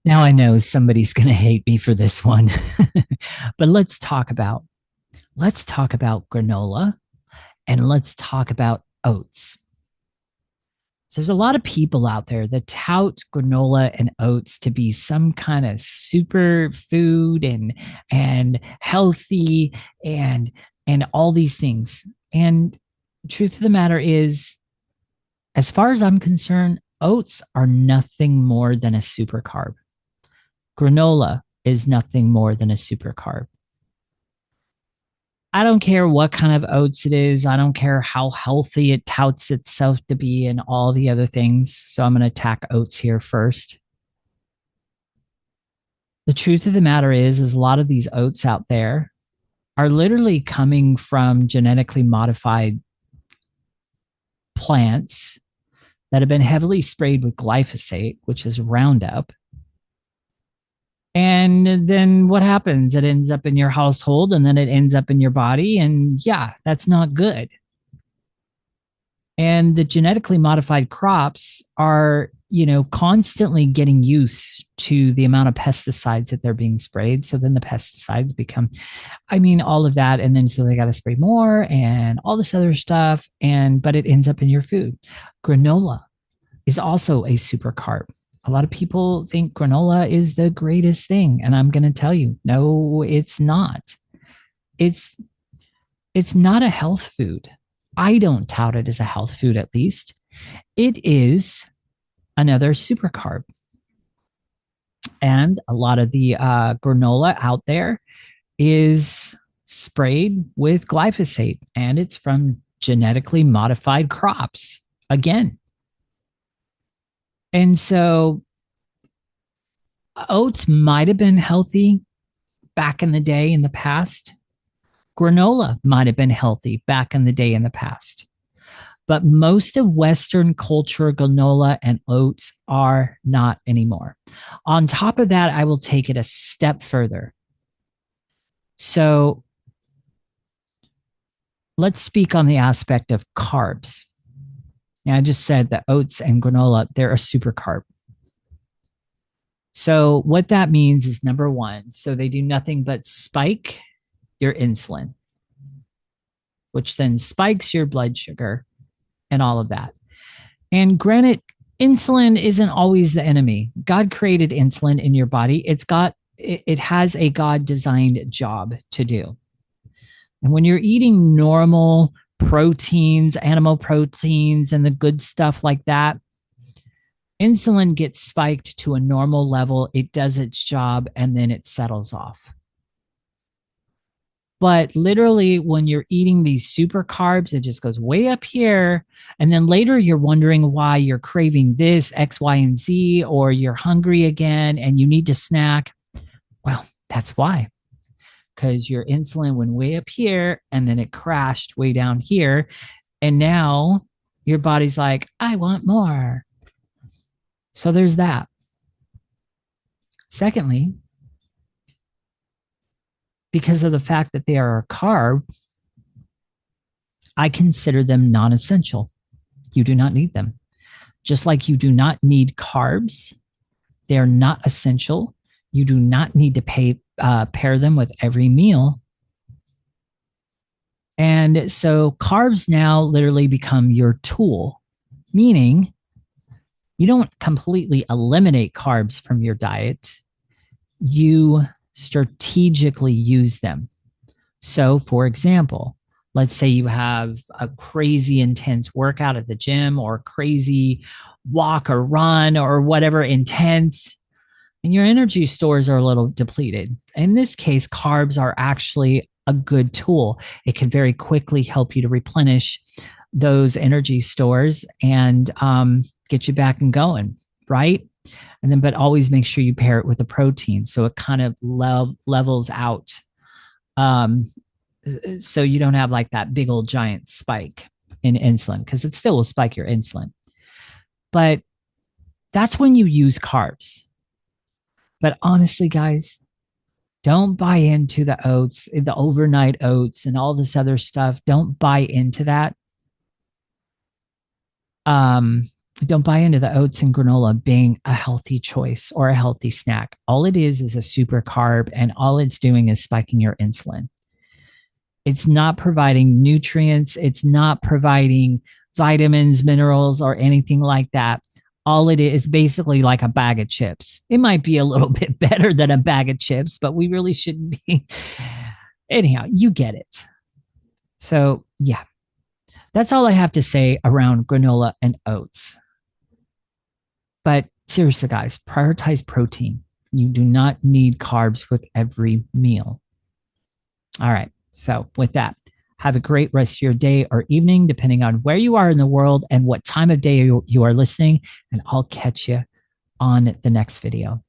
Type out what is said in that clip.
Now I know somebody's going to hate me for this one. But let's talk about granola and let's talk about oats. So there's a lot of people out there that tout granola and oats to be some kind of super food and healthy and all these things. And truth of the matter is, as far as I'm concerned, oats are nothing more than a super carb. Granola is nothing more than a super carb. I don't care what kind of oats it is. I don't care how healthy it touts itself to be and all the other things. So I'm going to attack oats here first. The truth of the matter is a lot of these oats out there are literally coming from genetically modified plants that have been heavily sprayed with glyphosate, which is Roundup. And then what happens? It ends up in your household and then it ends up in your body. And yeah, that's not good. And the genetically modified crops are, constantly getting used to the amount of pesticides that they're being sprayed. So then the pesticides become, all of that. And then so they got to spray more and all this other stuff. But it ends up in your food. Granola is also a super carb. A lot of people think granola is the greatest thing. And I'm going to tell you, no, it's not. It's it's not a health food. I don't tout it as a health food, at least. It is another super carb. And a lot of the granola out there is sprayed with glyphosate, and it's from genetically modified crops again. And so oats might have been healthy back in the day in the past. Granola might have been healthy back in the day in the past. But most of Western culture, granola and oats are not anymore. On top of that, I will take it a step further. So let's speak on the aspect of carbs. Now, I just said that oats and granola, they're a super carb. So what that means is number one, so they do nothing but spike your insulin, which then spikes your blood sugar and all of that. And granted, insulin isn't always the enemy. God created insulin in your body. It has a God designed job to do. And when you're eating normal proteins, animal proteins, and the good stuff like that, insulin gets spiked to a normal level. It does its job and then it settles off. But literally, when you're eating these super carbs, it just goes way up here. And then later, you're wondering why you're craving this, X, Y, and Z, or you're hungry again and you need to snack. Well, that's why. Because your insulin went way up here and then it crashed way down here. And now your body's like, I want more. So there's that. Secondly, because of the fact that they are a carb, I consider them non essential. You do not need them. Just like you do not need carbs, they are not essential. You do not need to pair them with every meal. And so carbs now literally become your tool, meaning you don't completely eliminate carbs from your diet. You strategically use them. So, for example, let's say you have a crazy intense workout at the gym or crazy walk or run or whatever intense, and your energy stores are a little depleted. In this case, carbs are actually a good tool. It can very quickly help you to replenish those energy stores and get you back and going, right? And then, but always make sure you pair it with a protein so it kind of levels out. So you don't have like that big old giant spike in insulin because it still will spike your insulin. But that's when you use carbs. But honestly, guys, don't buy into the oats, the overnight oats, and all this other stuff. Don't buy into that. Don't buy into the oats and granola being a healthy choice or a healthy snack. All it is a super carb, and all it's doing is spiking your insulin. It's not providing nutrients, it's not providing vitamins, minerals, or anything like that. All it is basically like a bag of chips. It might be a little bit better than a bag of chips, but we really shouldn't be. Anyhow, you get it. So, yeah, that's all I have to say around granola and oats. But seriously, guys, prioritize protein. You do not need carbs with every meal. All right. So, with that, have a great rest of your day or evening, depending on where you are in the world and what time of day you are listening. And I'll catch you on the next video.